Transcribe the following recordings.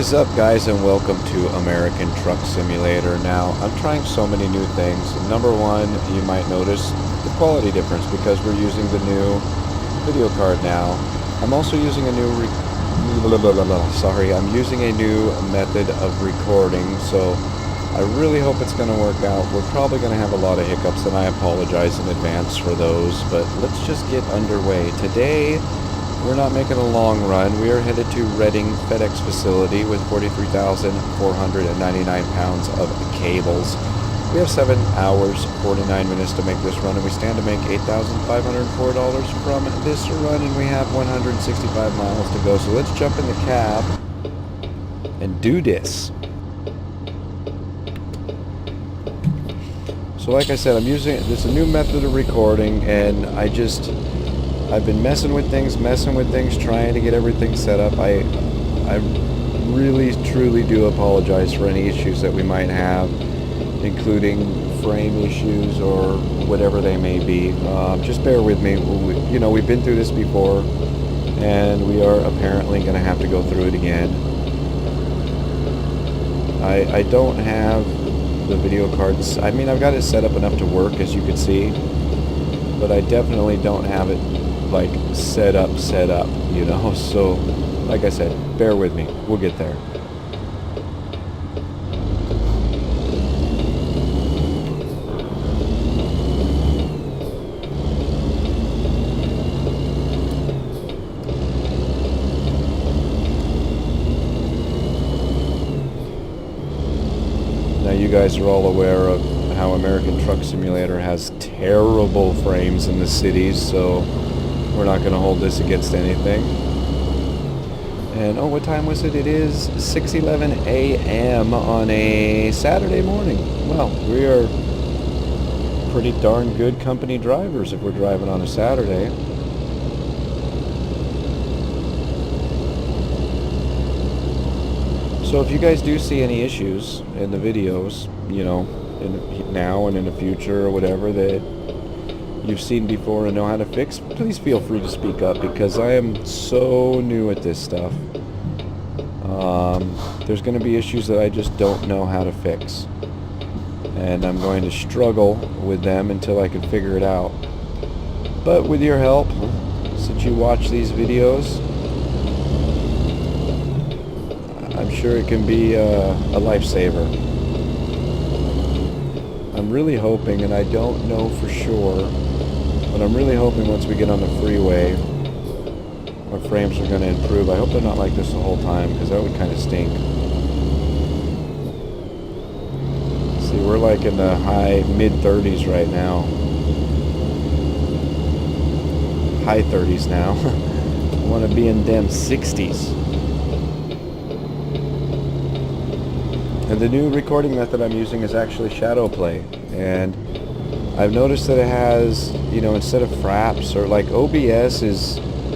is up, guys, and welcome to American Truck Simulator. Now, I'm trying so many new things. Number one, you might notice the quality difference because we're using the new video card now. I'm also using a new I'm using a new method of recording, so I really hope it's going to work out. We're probably going to have a lot of hiccups, and I apologize in advance for those, but let's just get underway. Today, we're not making a long run. We are headed to Reading FedEx facility with 43,499 pounds of cables. We have 7 hours, 49 minutes to make this run, and we stand to make $8,504 from this run, and we have 165 miles to go. So let's jump in the cab and do this. So like I said, I'm using this a new method of recording, and I've been messing with things, trying to get everything set up. I really, truly do apologize for any issues that we might have, including frame issues or whatever they may be. Just bear with me. We've been through this before, and we are apparently going to have to go through it again. I don't have the video cards. I mean, I've got it set up enough to work, as you can see, but I definitely don't have it like set up, so like I said, bear with me, we'll get there. Now you guys are all aware of how American Truck Simulator has terrible frames in the cities, so we're not going to hold this against anything. And oh, what time was it? It is 6:11 a.m. on a Saturday morning. Well, we are pretty darn good company drivers if we're driving on a Saturday. So if you guys do see any issues in the videos, now and in the future or whatever that you've seen before and know how to fix, please feel free to speak up, because I am so new at this stuff. There's going to be issues that I just don't know how to fix, and I'm going to struggle with them until I can figure it out. But with your help, since you watch these videos, I'm sure it can be a lifesaver. I'm really hoping, and I don't know for sure, but I'm really hoping once we get on the freeway, our frames are going to improve. I hope they're not like this the whole time, because that would kind of stink. See, we're like in the high mid-30s right now. High 30s now. I want to be in them 60s. And the new recording method I'm using is actually shadow play, and I've noticed that it has, instead of fraps or like OBS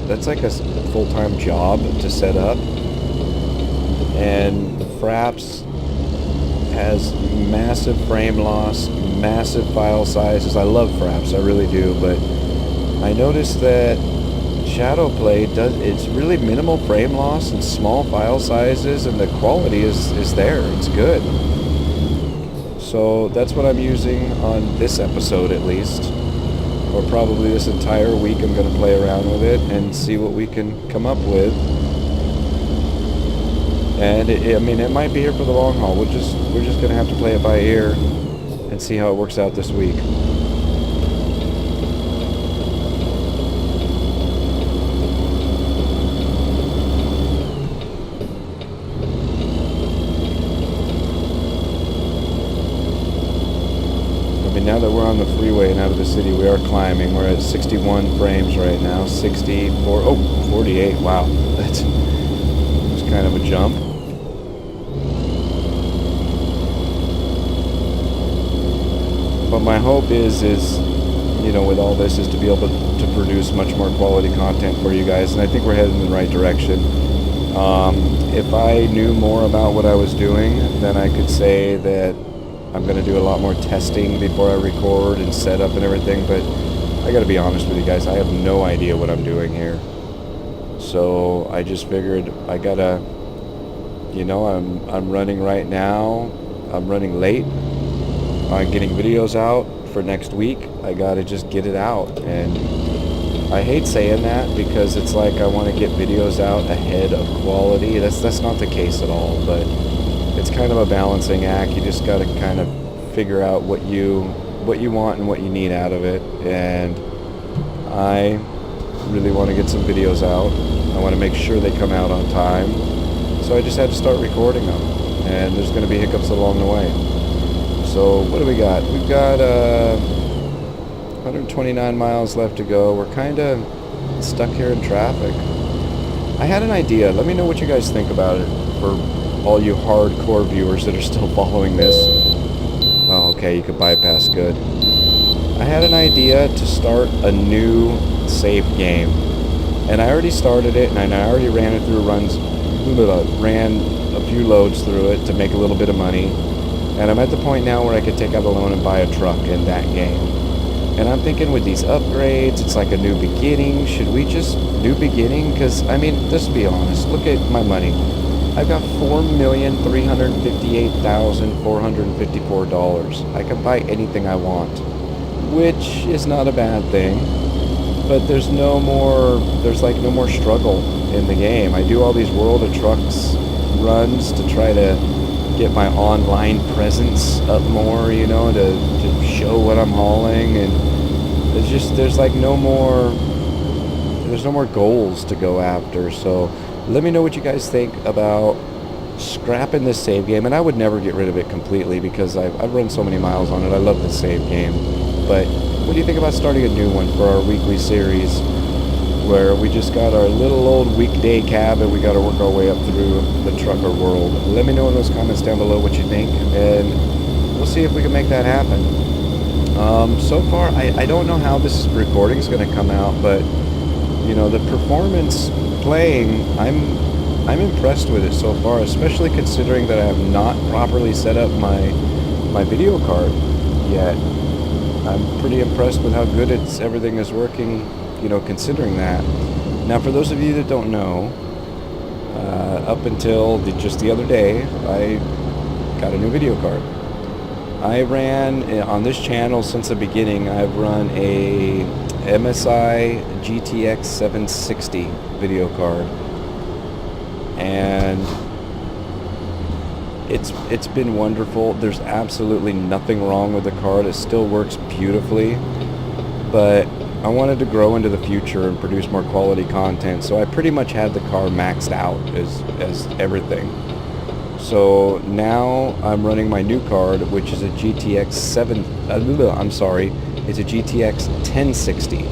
that's like a full-time job to set up, and fraps has massive frame loss, massive file sizes. I love fraps, I really do, but I noticed that shadow play it's really minimal frame loss and small file sizes, and the quality is there. It's good. So that's what I'm using on this episode, at least, or probably this entire week. I'm going to play around with it and see what we can come up with. And it might be here for the long haul. We're just going to have to play it by ear and see how it works out this week. Now that we're on the freeway and out of the city, we are climbing. We're at 61 frames right now. 48. Wow, that's kind of a jump. But my hope is with all this, is to be able to produce much more quality content for you guys, and I think we're headed in the right direction. If I knew more about what I was doing, then I could say that I'm going to do a lot more testing before I record and set up and everything, but I got to be honest with you guys, I have no idea what I'm doing here. So I just figured I got to You know, I'm running right now. I'm running late on getting videos out for next week. I gotta just get it out, and I hate saying that because it's like I want to get videos out ahead of quality. That's not the case at all, but it's kind of a balancing act. You just gotta kind of figure out what you want and what you need out of it, and I really want to get some videos out. I want to make sure they come out on time, so I just had to start recording them, and there's going to be hiccups along the way. So what do we got? We've got 129 miles left to go. We're kind of stuck here in traffic. I had an idea. Let me know what you guys think about it for all you hardcore viewers that are still following this. Oh, okay, you could bypass, good. I had an idea to start a new save game, and I already started it, and I already ran it through ran a few loads through it to make a little bit of money, and I'm at the point now where I could take out a loan and buy a truck in that game. And I'm thinking with these upgrades, it's like a new beginning. Should we just new beginning? Because, I mean, let's be honest, look at my money. I've got $4,358,454. I can buy anything I want, which is not a bad thing. But there's no more struggle in the game. I do all these World of Trucks runs to try to get my online presence up more, you know, to show what I'm hauling, and there's no more goals to go after. So let me know what you guys think about scrapping this save game. And I would never get rid of it completely because I've run so many miles on it. I love the save game. But what do you think about starting a new one for our weekly series where we just got our little old weekday cab and we got to work our way up through the trucker world? Let me know in those comments down below what you think, and we'll see if we can make that happen. So far, I don't know how this recording is going to come out, but you know, the performance playing, I'm impressed with it so far, especially considering that I have not properly set up my video card yet. I'm pretty impressed with how good everything is working, you know, considering that. Now, for those of you that don't know, up until just the other day, I got a new video card. I ran on this channel since the beginning. I've run a MSI GTX 760 video card, and it's been wonderful. There's absolutely nothing wrong with the card. It still works beautifully, but I wanted to grow into the future and produce more quality content, so I pretty much had the car maxed out as everything. So now I'm running my new card, which is a GTX it's a GTX 1060.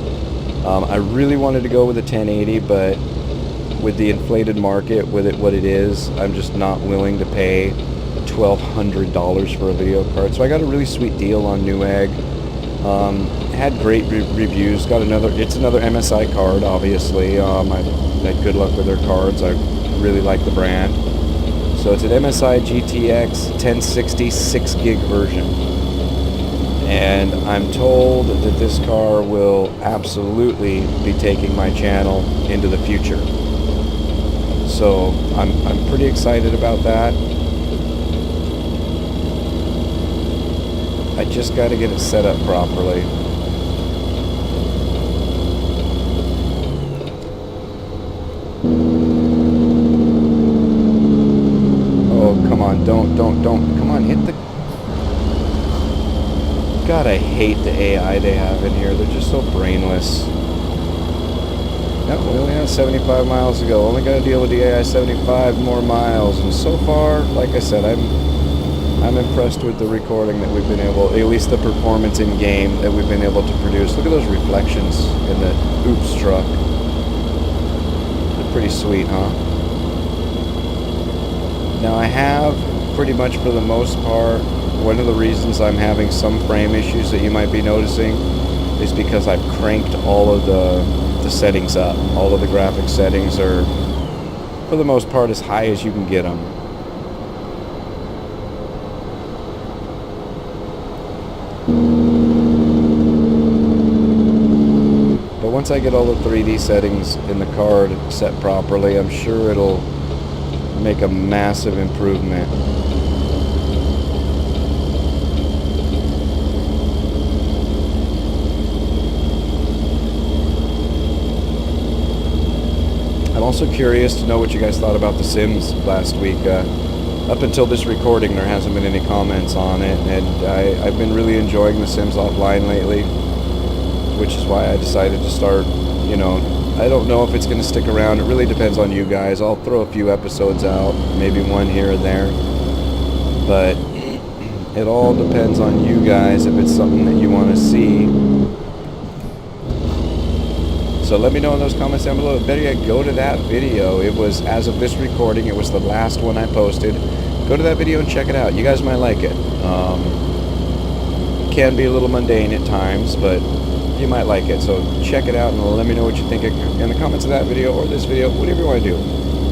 I really wanted to go with a 1080, but with the inflated market, with it what it is, I'm just not willing to pay $1,200 for a video card. So I got a really sweet deal on Newegg. Had great reviews. It's another MSI card, obviously. I had good luck with their cards. I really like the brand. So it's an MSI GTX 1060 6 gig version. And I'm told that this car will absolutely be taking my channel into the future. So I'm pretty excited about that. I just got to get it set up properly. Oh, come on, don't, come on, hit the... God, I hate the AI they have in here. They're just so brainless. Nope, we only have 75 miles to go. Only got to deal with the AI 75 more miles. And so far, like I said, I'm impressed with the recording that we've been able, at least the performance in game that we've been able to produce. Look at those reflections in the Oops truck. They're pretty sweet, huh? Now I have pretty much for the most part, one of the reasons I'm having some frame issues that you might be noticing is because I've cranked all of the settings up. All of the graphic settings are, for the most part, as high as you can get them. But once I get all the 3D settings in the card set properly, I'm sure it'll make a massive improvement. I'm also curious to know what you guys thought about The Sims last week. Up until this recording, there hasn't been any comments on it, and I've been really enjoying The Sims Offline lately, which is why I decided to start, you know, I don't know if it's going to stick around. It really depends on you guys. I'll throw a few episodes out, maybe one here and there, but it all depends on you guys if it's something that you want to see. So let me know in those comments down below. Better yet, go to that video. It was, as of this recording, it was the last one I posted. Go to that video and check it out. You guys might like it. Can be a little mundane at times, but you might like it. So check it out and let me know what you think in the comments of that video or this video, whatever you want to do.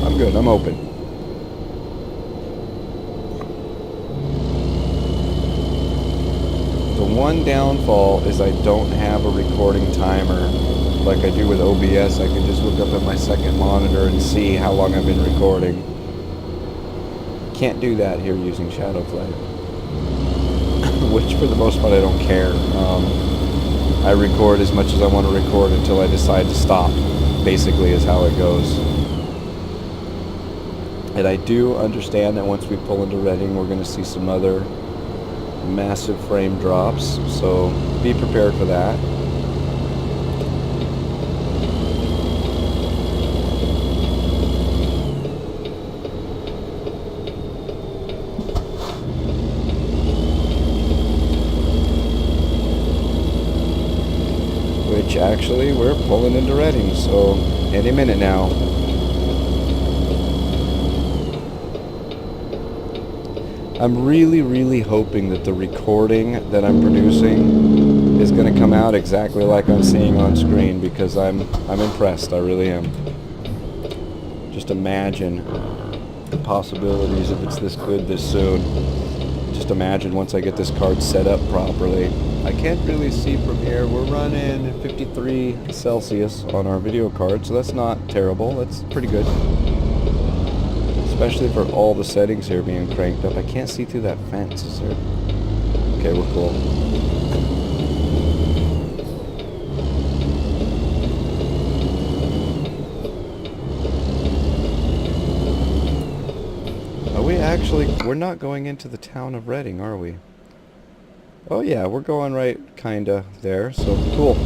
I'm good. I'm open. The one downfall is I don't have a recording timer. Like I do with OBS, I can just look up at my second monitor and see how long I've been recording. Can't do that here using Shadowplay. Which for the most part I don't care. I record as much as I want to record until I decide to stop, basically is how it goes. And I do understand that once we pull into Reading, we're going to see some other massive frame drops, so be prepared for that. Which actually we're pulling into Reading, so any minute now. I'm really hoping that the recording that I'm producing is going to come out exactly like I'm seeing on screen, because I'm impressed. I really am. Just imagine the possibilities if it's this good this soon. Just imagine once I get this card set up properly. I can't really see from here. We're running 53 Celsius on our video card, so that's not terrible. That's pretty good. Especially for all the settings here being cranked up. I can't see through that fence, is there? Okay, we're cool. Are we actually... We're not going into the town of Reading, are we? Oh yeah, we're going right kinda there, so cool.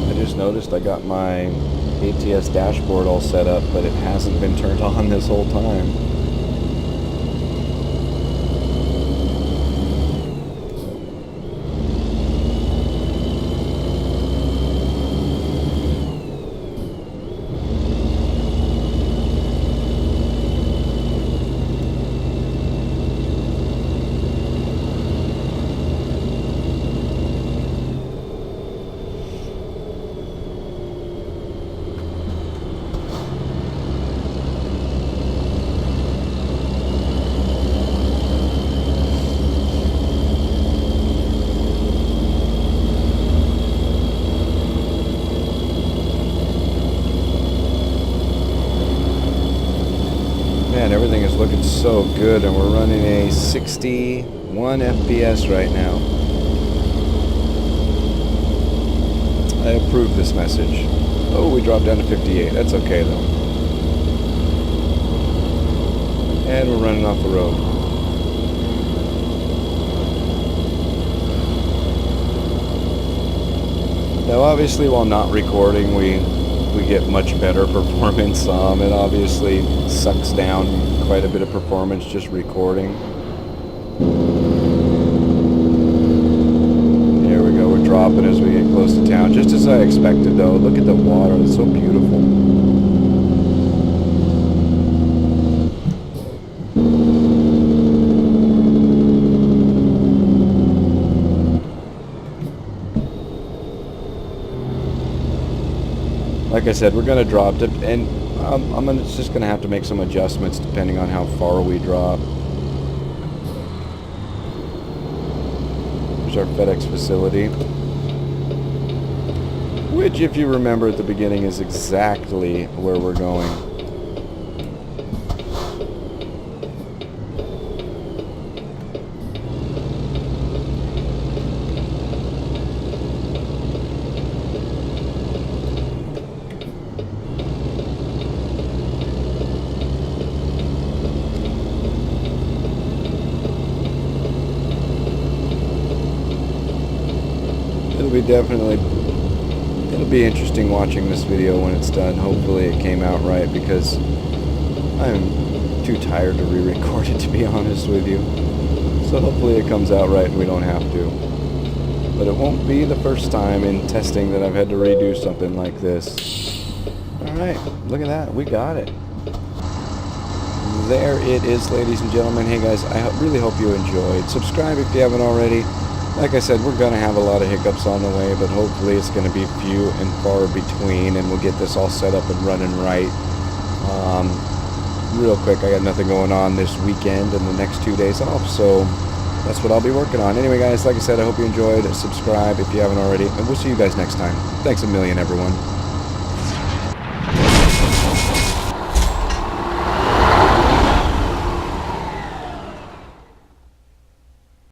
I just noticed I got my ATS dashboard all set up, but it hasn't been turned on this whole time. Man, everything is looking so good, and we're running a 61 FPS right now. I approve this message. Oh, we dropped down to 58. That's okay, though. And we're running off the road. Now, obviously, while not recording, we get much better performance. It obviously sucks down quite a bit of performance just recording. Here we go, we're dropping as we get close to town, just as I expected though. Look at the water, it's so beautiful. Like I said, we're going to drop it, and it's just going to have to make some adjustments depending on how far we drop. Here's our FedEx facility. which, if you remember at the beginning, is exactly where we're going. It'll be interesting watching this video when it's done. Hopefully it came out right, because I'm too tired to re-record it, to be honest with you. So hopefully it comes out right and we don't have to. But it won't be the first time in testing that I've had to redo something like this. Alright, look at that, we got it. There it is, ladies and gentlemen. Hey guys, I really hope you enjoyed. Subscribe if you haven't already. Like I said, we're going to have a lot of hiccups on the way, but hopefully it's going to be few and far between, and we'll get this all set up and running right. Real quick, I got nothing going on this weekend and the next 2 days off, so that's what I'll be working on. Anyway, guys, like I said, I hope you enjoyed. Subscribe if you haven't already, and we'll see you guys next time. Thanks a million, everyone.